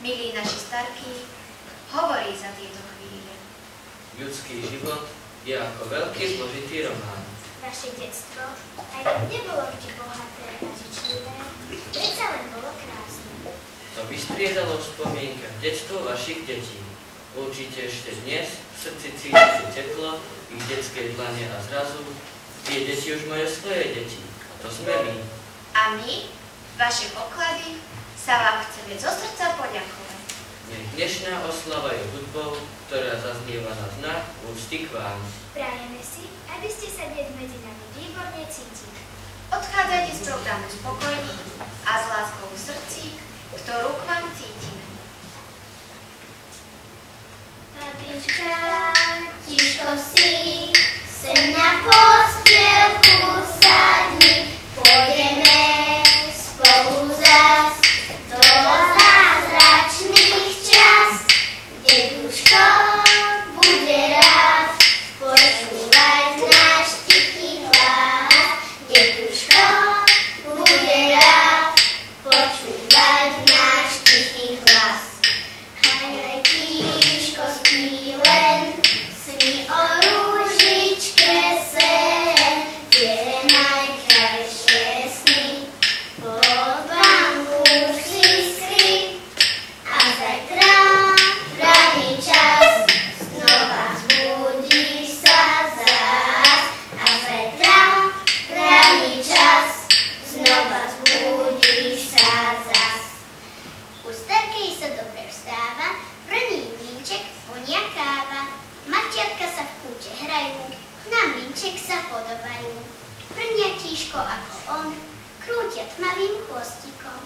milí naši starky, hovorí za tieto chvíle. Ľudský život je ako veľký zložitý román. Vaše detstvo aj nebolo vždy bohaté a žičlivé, predsa len bolo krásne. To vystriedalo v spomienkach detstvo vašich detí. Určite ešte dnes v srdci cítite teplo ich detskej dlane a zrazu tie deti už majú svoje deti. To sme my. A my, vaše poklady, sa vám chceme zo srdca poďakovať. Nech dnešná oslava je hudbou, ktorá zaznieva na znak úcty k vám. Prajeme si, aby ste sa dnes medzi nami výborne cítili. Odchádzajte z programu spokojní a s láskou v srdci, ktorú k vám cítime. Babička, tiško si, sem na postielku sadni, pôjdeme spolu zas do zázračných čas. Deduško bude rád počúvať náš tichý hlas. Deduško bude rád počúvať náš tichý hlas. Haj, tíško, spí len, sní o rúžičke sen, tie najkrajšie sny. Pod bambusy skry a zajtra ranný čas znova zbudíš sa zás. A zajtra ranný čas znova zbudíš sa zás. U starkej sa dobre vstáva, vrní mlynček, vonia káva. Mačiatka sa v kúte hrajú, na mlynček sa podobajú. Vrnia tíško ako on, krútia tmavým chvostikom.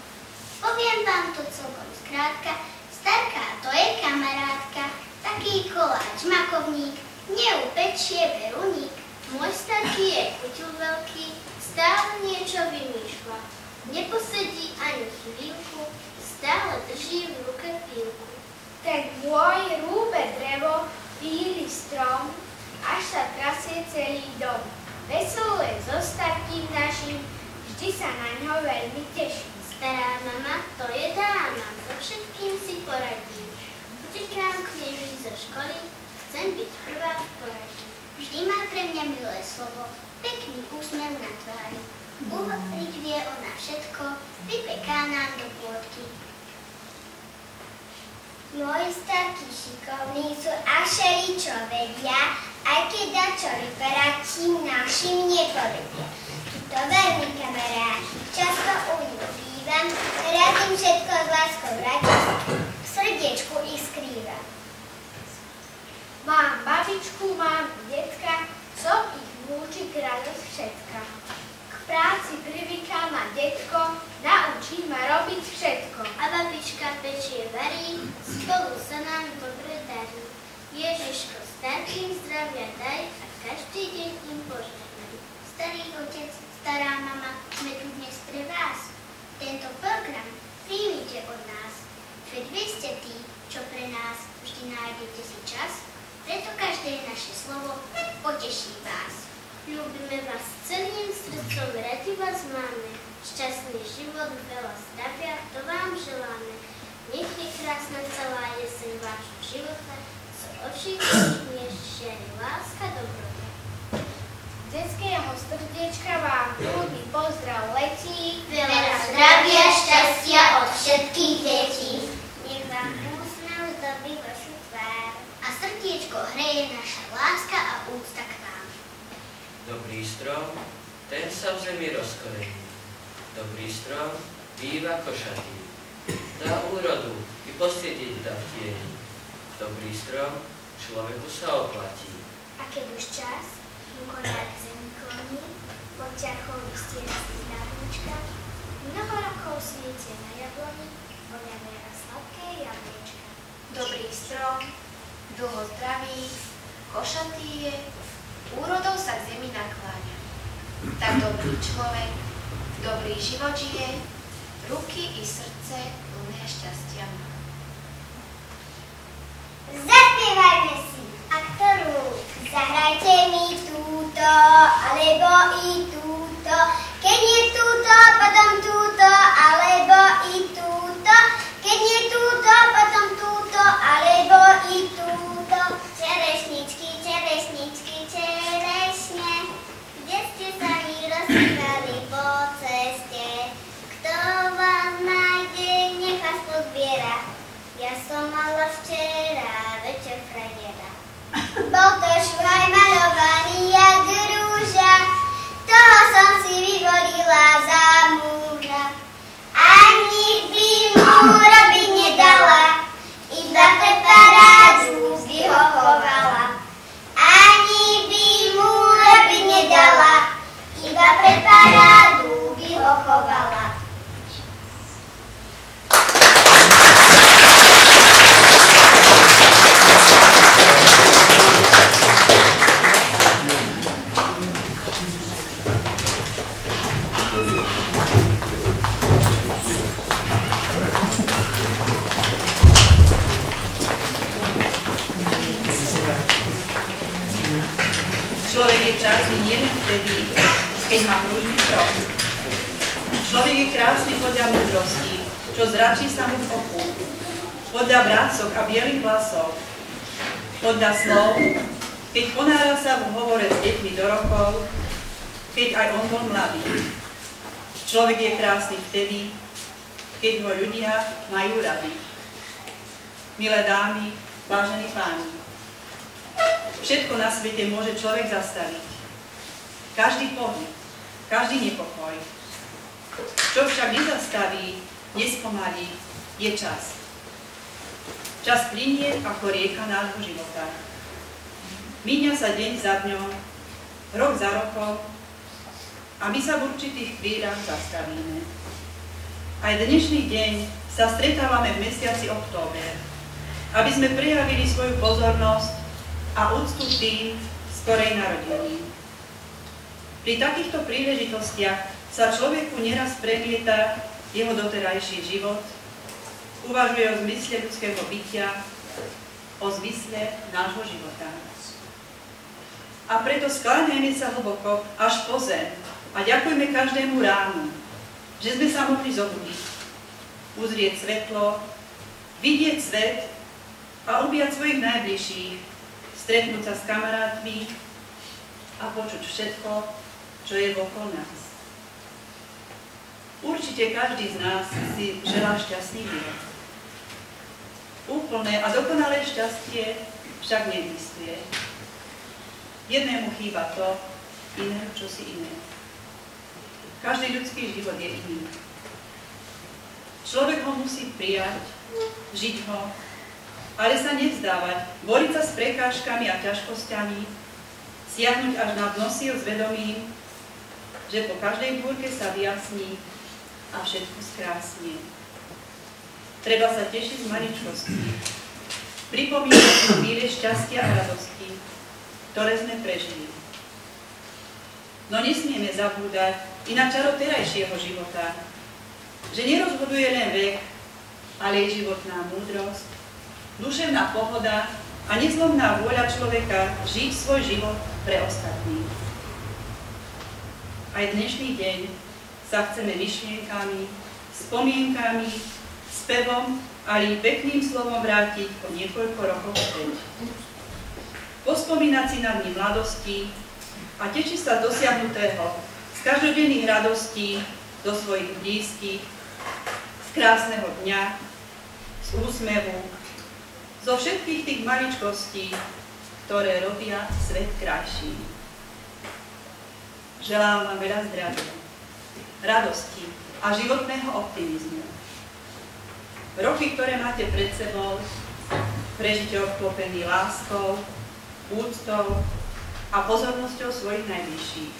Poviem vám to celkom skrátka, starka to je kamarátka, taký koláč makovník, neupečie veruník. Môj starký je kuťu veľký, stále niečo vymýšľa. Neposedí ani chvíľku, stále drží v ruke pílku. Tak môj rúbe drevo, píli strom, až sa trasie celý dom. Veselo je so starkým našim, vždy sa na ňo veľmi teším. Stará mama, to je dáma, so všetkým si poradí. Utekám k nej zo školy, chcem byť prvá v poradí. Vždy má pre mňa milé slovo, pekný úsmev na tvári. Uvoriť vie ona všetko, vypeká nám do pôdky. Moji starky šikovní sú a všeličo vedia, aj keď dačo vyperáti našim nepovedia. To veľmi kamaráti, často u nich bývam, rád im všetko s láskou radím, v srdiečku ich skrývam. Mám babičku, mám detka, som ich vnúčik radosť všetka. K práci privyká ma detko, naučí ma robiť všetko. A babička pečie varí, spolu sa nám dobre darí. Ježiško, starkým zdravia daj a každý deň im požehnaj. Starý otec, stará mama, sme tu dnes pre vás. Tento program príjmite od nás. Veď vy ste tí, čo pre nás vždy nájdete si čas, preto každé naše slovo poteší vás. Ľúbime vás celým srdcom, radi vás máme. Šťastný život, veľa zdravia, to vám želáme. Nech je krásna celá jeseň vášho života, co očí nech žiari láska dobrota. Z detského srdiečka vám ľudný pozdrav letí. Veľa zdravia, šťastia od všetkých detí. Nech vám úsmev zdobí vašu tvár a srdiečko hreje naša láska a úcta k vám. Dobrý strom, ten sa v zemi rozkorení. Dobrý strom býva košatý. Dá úrodu i posvietiť dá v tieni. Dobrý strom človeku sa oplatí. A keď už čas, konia k zemi kloní, pod ťarchou vystiera si zdávnička, mnoho rokov svietia na jabloni, voňavé a sladké jablíčka. Dobrý strom, dlho zdravý, košatý je, úrodou sa k zemi nakláňa. Tak dobrý človek, dobrý život žije, ruky i srdce plné šťastia má. Zaspievajme si! A ktorú? Zahrajte mi túto, alebo i túto. Keď nie túto, potom túto, alebo i túto. Keď nie túto, Ja som mala včera večer frajera. Bol to šuhaj malovaný jak rúža, toho som si vyvolila za muža. Ani by mu robiť nedala, iba pre parádu by ho chovala. Ani by mu robiť nedala, iba pre parádu by ho chovala. Človek je krásny nielen vtedy, keď má pružný krok. Človek je krásny podľa múdrosti, čo zračí sa mu v oku, podľa vrácok a bielých vlasov, podľa slov, keď ponára sa v hovore s deťmi do rokov, keď aj on bol mladý. Človek je krásny vtedy, keď ho ľudia majú radi. Milé dámy, vážení páni, všetko na svete môže človek zastaviť. Každý pohyb, každý nepokoj. Čo však nezastaví, nespomalí, je čas. Čas plynie ako rieka nášho života. Míňa sa deň za dňom, rok za rokom a my sa v určitých chvíľach zastavíme. Aj dnešný deň sa stretávame v mesiaci október, aby sme prejavili svoju pozornosť a úctu tým skorej narodení. Pri takýchto príležitostiach sa človeku neraz premieta jeho doterajší život, uvažuje o zmysle ľudského bytia, o zmysle nášho života. A preto skláňajme sa hlboko až po zem a ďakujme každému ránu, že sme sa mohli zobudiť, uzrieť svetlo, vidieť svet a objať svojich najbližších, stretnúť sa s kamarátmi a počuť všetko, čo je okolo nás. Určite každý z nás si želá šťastný život. Úplné a dokonalé šťastie však neexistuje. Jednému chýba to, inému čosi iné. Každý ľudský život je iný. Človek ho musí prijať, žiť ho, ale sa nevzdávať, boriť sa s prekážkami a ťažkosťami, siahnuť až na dno síl s vedomím, že po každej búrke sa vyjasní a všetko skrásnie. Treba sa tešiť z maličkosti, pripomínať chvíle šťastia a radosti, ktoré sme prežili. No nesmieme zabúdať i na čaro terajšieho života, že nerozhoduje len vek, ale je životná múdrosť, duševná pohoda a nezlomná vôľa človeka žiť svoj život pre ostatných. Aj dnešný deň sa chceme myšlienkami, spomienkami, spevom, ale i pekným slovom vrátiť po niekoľko rokov späť. Pospomínať si na dni mladosti a tešiť sa dosiahnutého z každodenných radostí do svojich blízkych, z krásneho dňa, z úsmevu, zo všetkých tých maličkostí, ktoré robia svet krajší. Želám vám veľa zdravia, radosti a životného optimizmu. Roky, ktoré máte pred sebou, prežite obklopený láskou, úctou a pozornosťou svojich najbližších.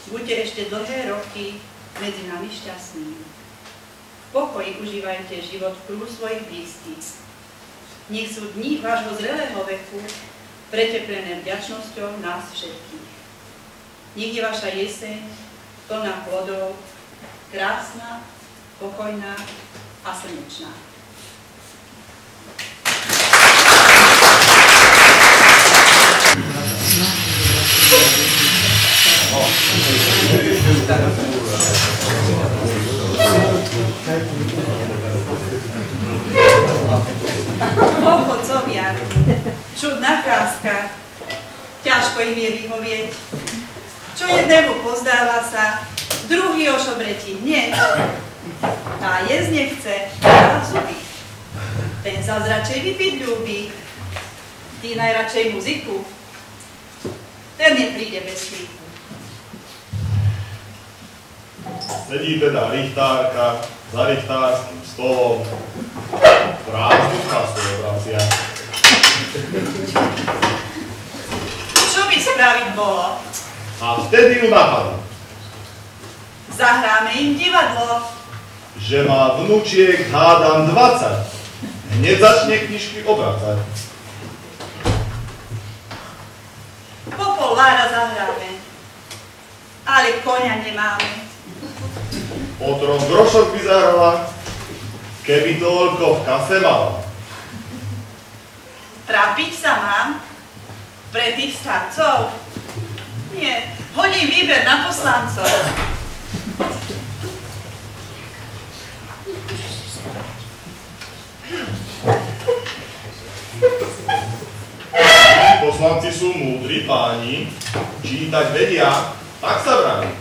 Buďte ešte dlhé roky medzi nami šťastní. V pokoji užívajte život v kruhu svojich blízkych. Nech sú dni vášho zrelého veku preteplené vďačnosťou nás všetkých. Nech je vaša jeseň plná plodov, krásna, pokojná a slnečná. Pochodcovia, čudná kráska, ťažko im je vyhovieť. Čo jednému pozdáva sa, druhý ošobretí hneď. Tá jesť nechce, a zuby. Ten sa radšej vypiť ľúbi. Ty najradšej muziku. Ten nepríde bez chvíľku. Sedí teda richtárka za richtárským stolom. Prázdnutá svojho vracia. Čo by spraviť bolo? A vtedy ju napadá, Zahráme im divadlo. že má vnúčiek hádam 20. Hneď začne knižky obracať. Po polvára zahráme. Ale koňa nemáme. O 3 grošoch by zahrala, keby toľko v kase mala. Trápiť sa mám? Pre tých starcov? Nie, hodím výber na poslancov. Poslanci sú múdri páni, čítať vedia, tak sa vraví,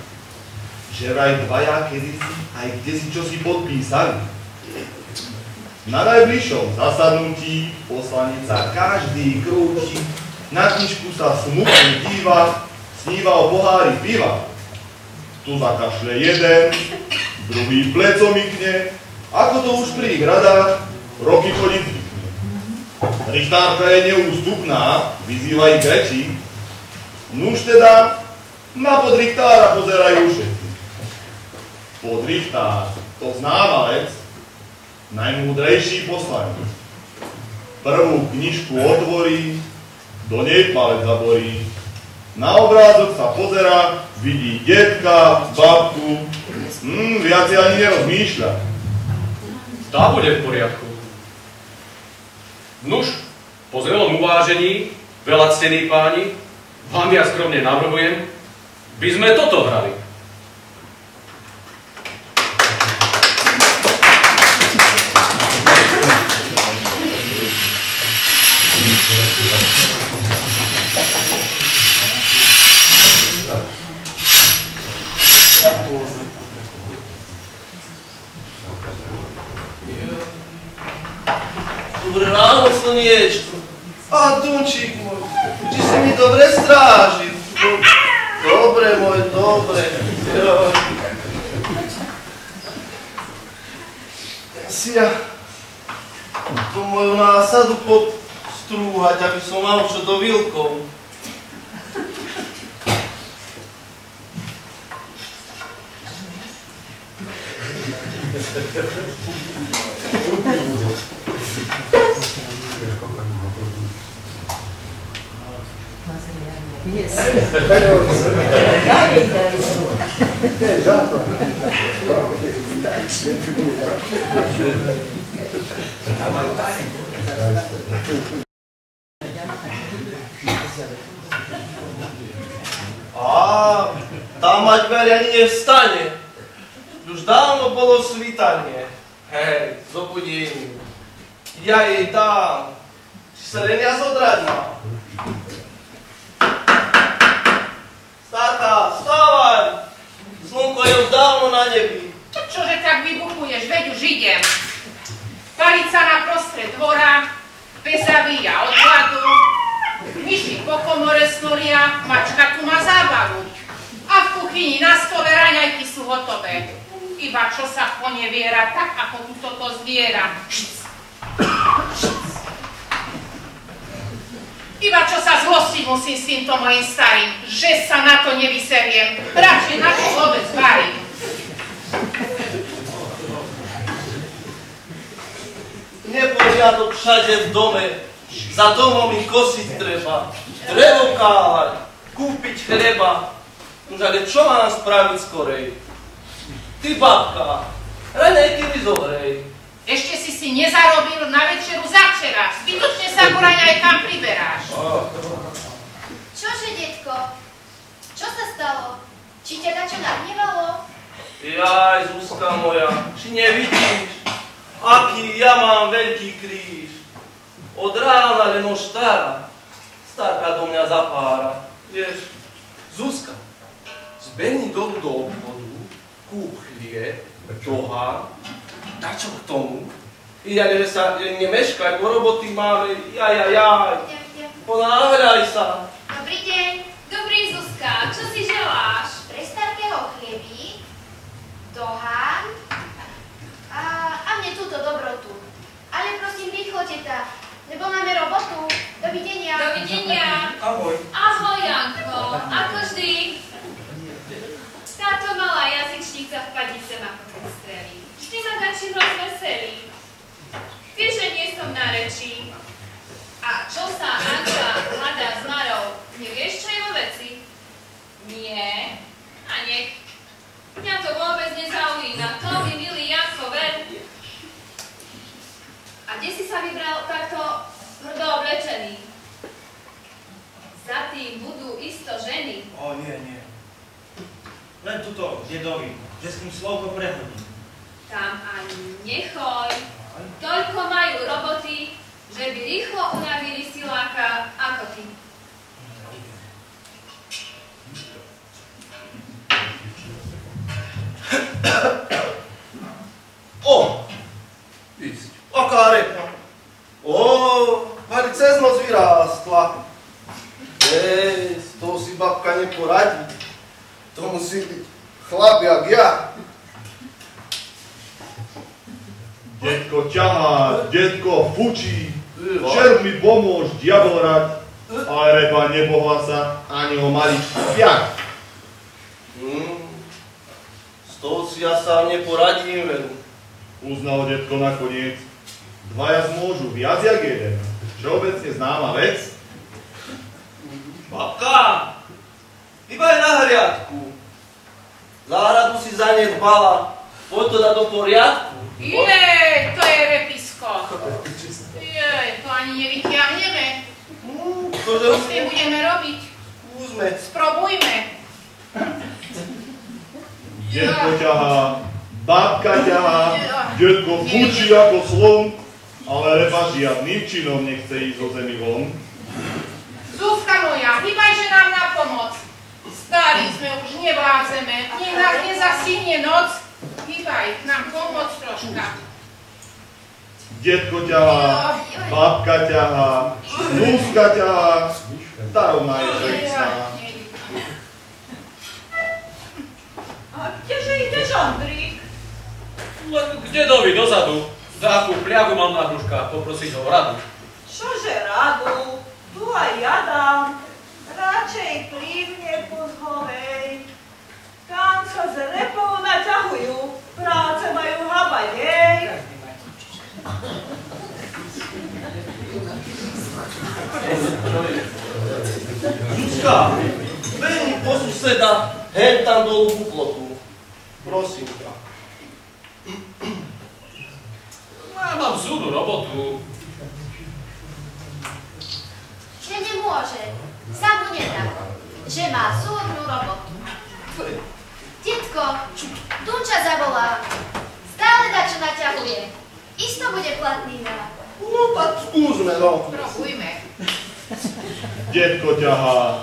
že vraj dvaja kedysi aj kdesi čosi podpísali. Na najbližšom zasadnutí poslanec sa každý krúti, na knižku sa smutne díva, sníva o pohári piva. Tu zakašle jeden, druhý plecomykne, ako to už pri ich radách roky chodiť zvykne. Richtárka je neústupná, vyzýva ich reči, nuž teda na podrichtára pozerajú všetci. Podrichtár, to známa vec, najmúdrejší poslanec. Prvú knižku otvorí, do nej palec zaborí. Na obrázok sa pozerá, vidí detka, babku, viac ani nerozmýšľa. Tá bude v poriadku. Nuž, po zrelom uvážení, veľa ctení páni, vám ja skromne navrhujem, by sme toto hrali. Dobré ráno, slniečko. A Dunčík môj, či si mi dobre strážil. Dobre, môj, dobre. Si ja tú moju násadu podstrúhať, aby som mal čo do vilkov. A tá mať verí ani nevstane. Už dávno bolo svítanie. Hej, zobudím. Ja jej dám. Či sa Renia zodrať má? Starka, vstávaj! Slnko je už dávno na nebi. Čože tak vybuchuješ, veď už idem. Palica na prostred dvora, pesa vyja od hladu, myši po komore snoria, mačka tu má zábavu. A v kuchyni na stole raňajky sú hotové. Iba čo sa poneviera, tak ako tu toto zviera. Iba čo sa zlostiť musím s týmto mojim starým, že sa na to nevyseriem. Radšej na to vôbec varím. Neporiadok všade v dome. Za domom mi kosiť treba. Drevo káhať, kúpiť chleba. Už ale čo mám spraviť skorej? Ty babka, raňajky mi zohrej. Ešte si nezarobil na večeru za včera. Zbytočne sa ku raňajkám priberáš. Čože, detko? Čo sa stalo? Či ťa dačo nahnevalo? Jaj, Zuzka moja, či nevidíš, aký ja mám veľký kríž. Od rána len oštára, starka do mňa zapára. Vieš, Zuzka, zbehni dolu do obchodu, kúp chlieb, pohár, dačo k tomu Ja že sa nemeškaj, bo roboty máme, jaj. Ponáhľaj sa. Dobrý deň. Dobrý, Zuzka, čo si želáš? Pre starkého chliebík, dohán a mne túto dobrotu. Ale prosím, rýchlo, teta, lebo máme robotu. Dovidenia. Dovidenia. Ahoj. Ahoj, Janko. Ako vždy. Táto malá jazyčnica vpadí sem ako ten strelí. Vždy ma dačím rozveselí. Vieš, že nie som na reči. A čo sa Anka hľadá s Marou, nevieš, čo je vo veci? Nie. A nech. Mňa to vôbec nezaujíma. To mi, milý Janko, ver. A kde si sa vybral takto hrdo oblečený? Za tým budú isto ženy. O, nie. Len tuto, dedovi, že s tým slovko prehodím. Tam ani nechoj. Toľko majú roboty, že by rýchlo unavili siláka ako ty. O! Aká repa? O, Mari cez noc vyrástla. Z toho si babka neporadí. To musí byť chlap jak ja. Detko ťahá, detko fučí, čert mi pomôž, diabol rať, ale repa nebohla sa, ani ho maličký piak. Z toho si ja sám neporadím, veru. Uznal detko nakoniec, dvaja zmôžu viac jak jeden, všeobecne známa vec. Babka, iba je na hriadku. Záhradu si zanedbala, poď to dať do poriadku. Jej, to je repisko. Jej, to ani nevytiahneme. Čo s tým budeme robiť? Skúsme. Sprobujme. Detko ťahá, babka ťahá, detko fučí ako slon, ale repa žiadnym činom nechce ísť zo zemi von. Zuzka moja, hýbajže nám na pomoc. Starí sme, už nevládzeme, nech nás nezasíne noc. Hýbaj, nám pomôcť troška. Detko ťahá, babka ťahá, Zuzka ťahá, tá rovná je všeksná. A kdeže ideš, Andrík? Len k dedovi dozadu. Za akú pliagu mám na hruškách, poprosiť ho o radu. Čože radu? Tu aj ja dám. Radšej plívne pozhovej. Tam sa z repou naťahujú. Práce majú habať, jej. Zuzka, behni po suseda, hen tam dolu ku plotu. Prosím ťa. Ja mám súdu robotu. Že nemôže, sa mu nedá, že má súdnu robotu. Detko, Dunča zavolá, stále dačo naťahuje. Isto bude platný na. No tak skúsme, no. Probujme. Detko ťahá,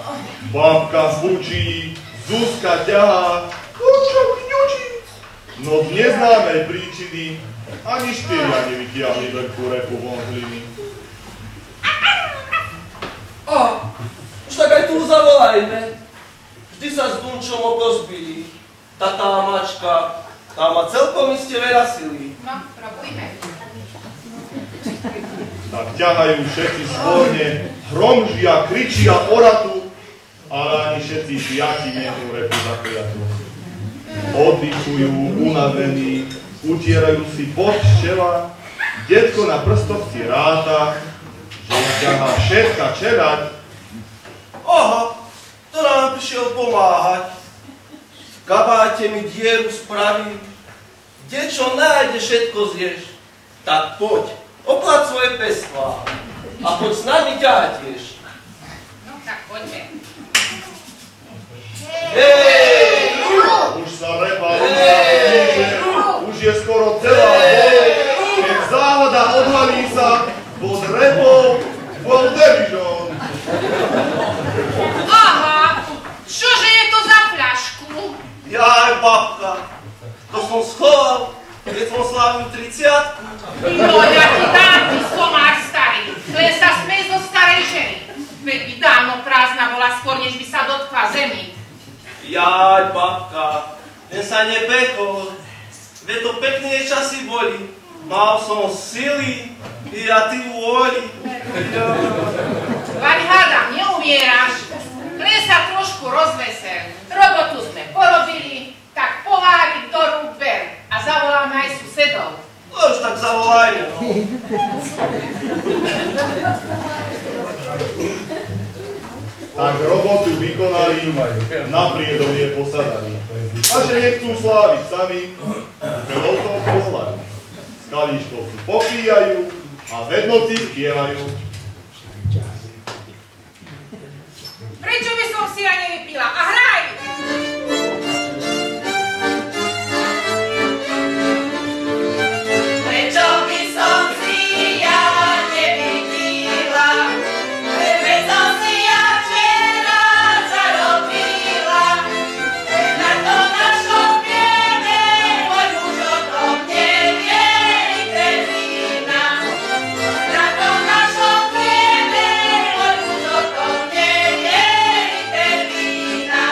babka fučí, Zuzka ťahá, Dunča kňučí. No z neznámej príčiny ani štyria nevytiahli veľkú repu von z hliny. Už tak aj tu zavolajme. Vždy sa s Dunčom opozbili. Tá mačka, tá má celkom iste veľa sily. No, probujme. Tak ťahajú všetci svorne, hromžia, kričia oratu, ale ani všetci piati nemú repu zakliatu. Oddychujú, unavení, utierajú si pod čela, detko na prstoch si ráta, že ťahá všetka čeľať. Aha, to nám prišiel pomáhať. V kabáte mi dieru spraví, kde čo nájde, všetko zješ. Tak poď, oplať svoje pestvá a poď s nami ťahať tiež. No, tak poďme. Hej! Už sa repa už je skoro celá keď záhada odhalí sa, pod repou bol Devižon. Aha, čože je to za fľašku? Jaj, babka, to som schoval, keď som slávil 30-ku. No, ja ti dám, ty somár starý, len sa smej zo starej ženy. Veď by dávno prázdna bola skôr, než by sa dotkla zemi. Jaj, babka, len sa nepekol. Veď to pekné časy boli. Mal som sily a ty vôli. Vaň hádam, neumieraš, len sa trošku rozvesel. Robotu sme porobili, tak pohárik do rúk ber a zavoláme aj susedov. Už tak zavolajme, no. Tak robotu vykonali, na priedomie posadaní. A že nechcú sláviť sami, veľkou poslaví. S kalíškou si popíjajú a vednoci spievajú. Prečo by som si ja nevypila? A hraj! Prečo by som si ja nevypila? Veď som si ja včera zarobila. Na to našom pieme, môj muž o tom nevie, Termína. Na to našom pieme, môj muž o tom nevie, Termína.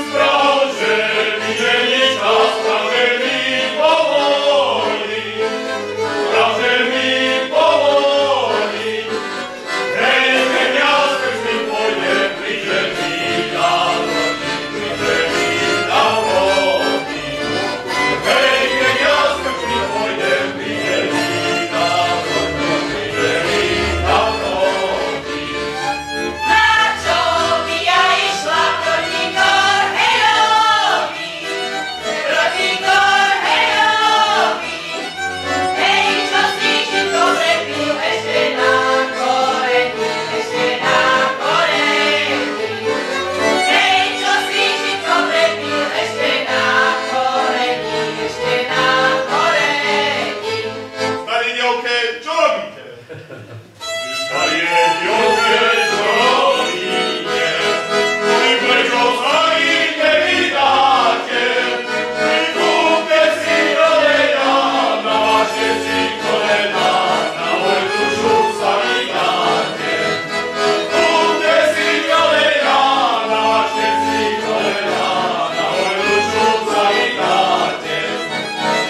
Spražený ženička, spražený povolí, spražený povolí. Hej, kniaz krstný pôjde, prižený na rodi, prižený na rodi. Hej, kniaz krstný pôjde, prižený na rodi, prižený na rodi. Na čo by ja išla proti Korhejovi, proti Korhejovi? Hej, čo si žitko prepil ešte na koreni, ešte na koreni. Hej, čo si žitko prepil ešte na koreni, ešte na koreni. Starý dievke, čo robíte? Staré dievke, čo robíte? Vy prečo sa ich nevydáte? Vy kúpte si kolena, navážte si kolena, na moju dušu sa vydáte. Kúpte si kolena, navážte si kolena, na moju dušu sa vydáte.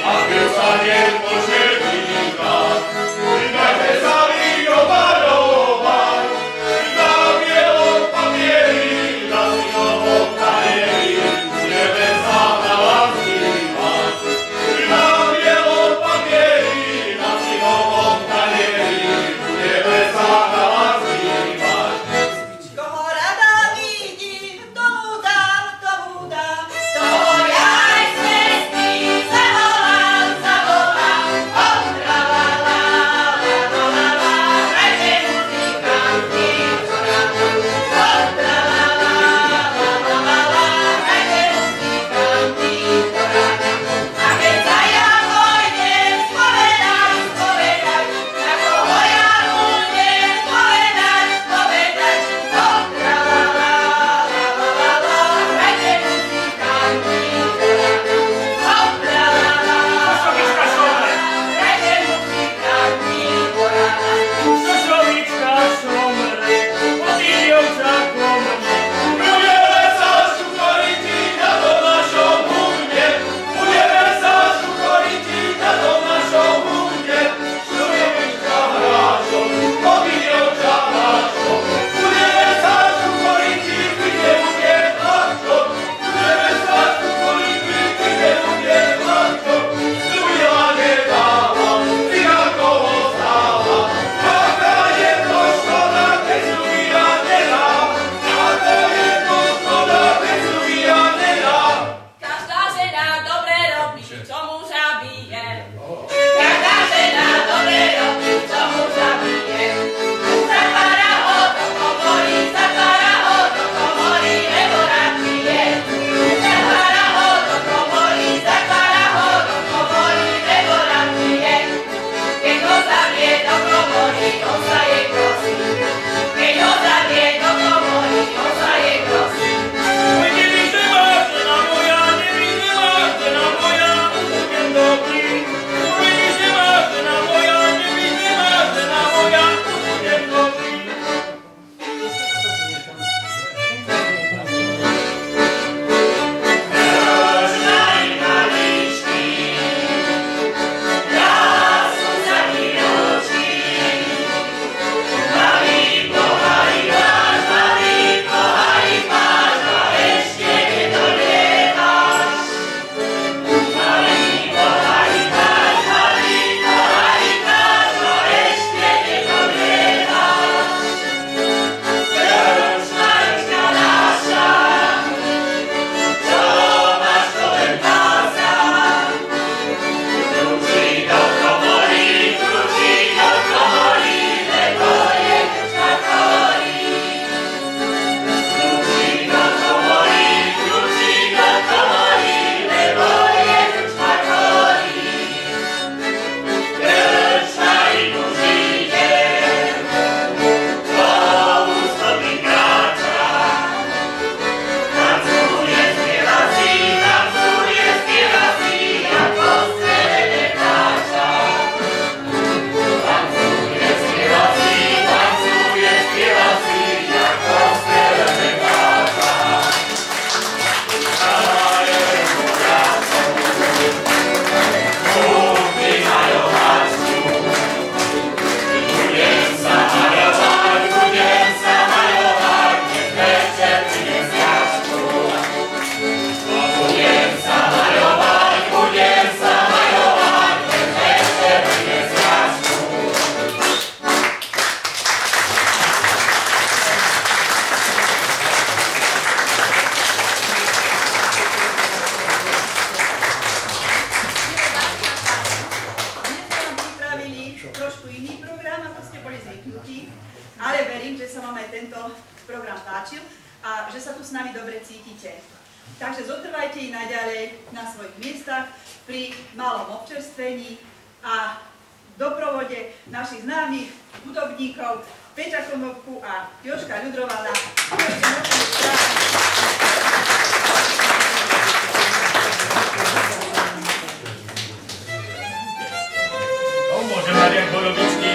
A keď sa nemôže vydať, vydajte sa vy trošku iný program, ako ste boli zvyknutí, ale verím, že sa vám aj tento program páčil a že sa tu s nami dobre cítite. Takže zotrvajte i naďalej na svojich miestach pri malom občerstvení a v doprovode našich známych hudobníkov Peťa Konopku a Jožka Ľudrová na Môže Marian Borovický.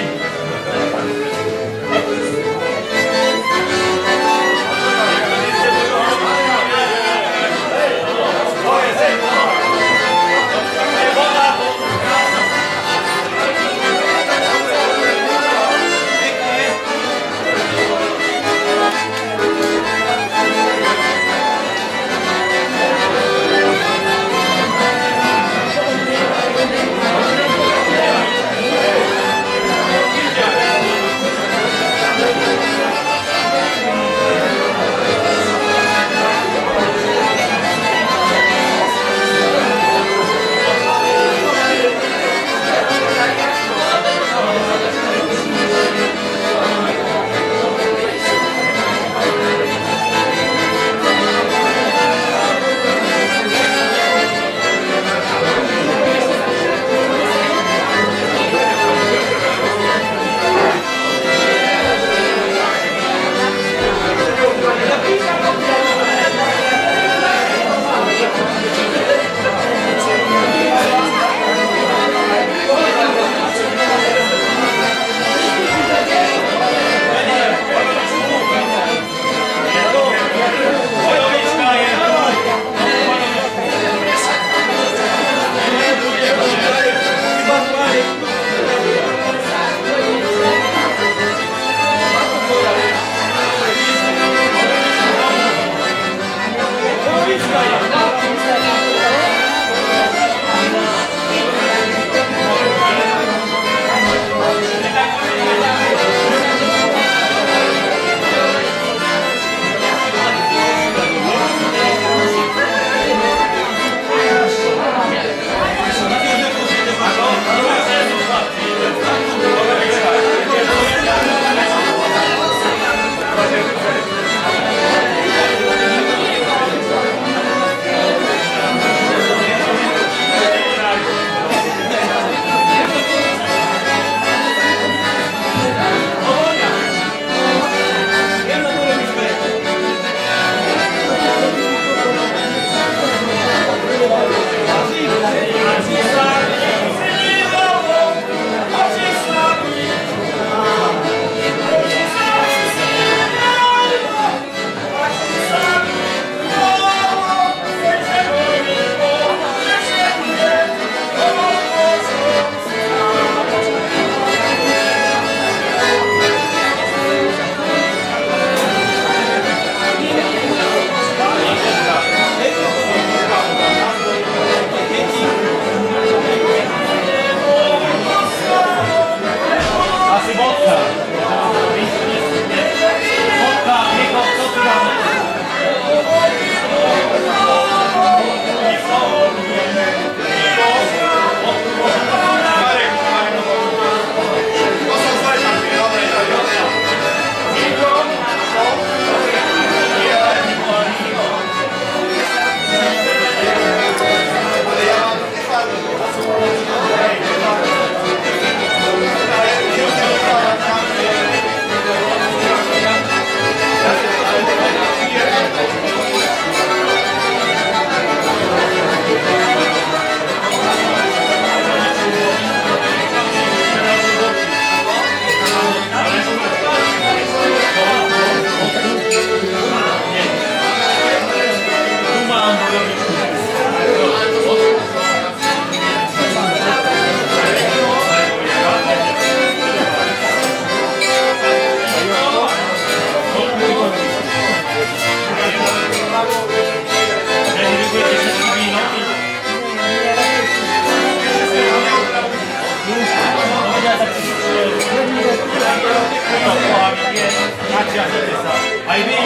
Aj vy!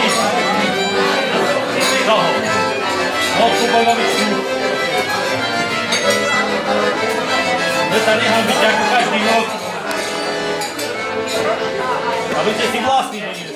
Toho! Mocu Bogovičku! My sa nechám byť ako každý rok. Robíte si vlastný deník.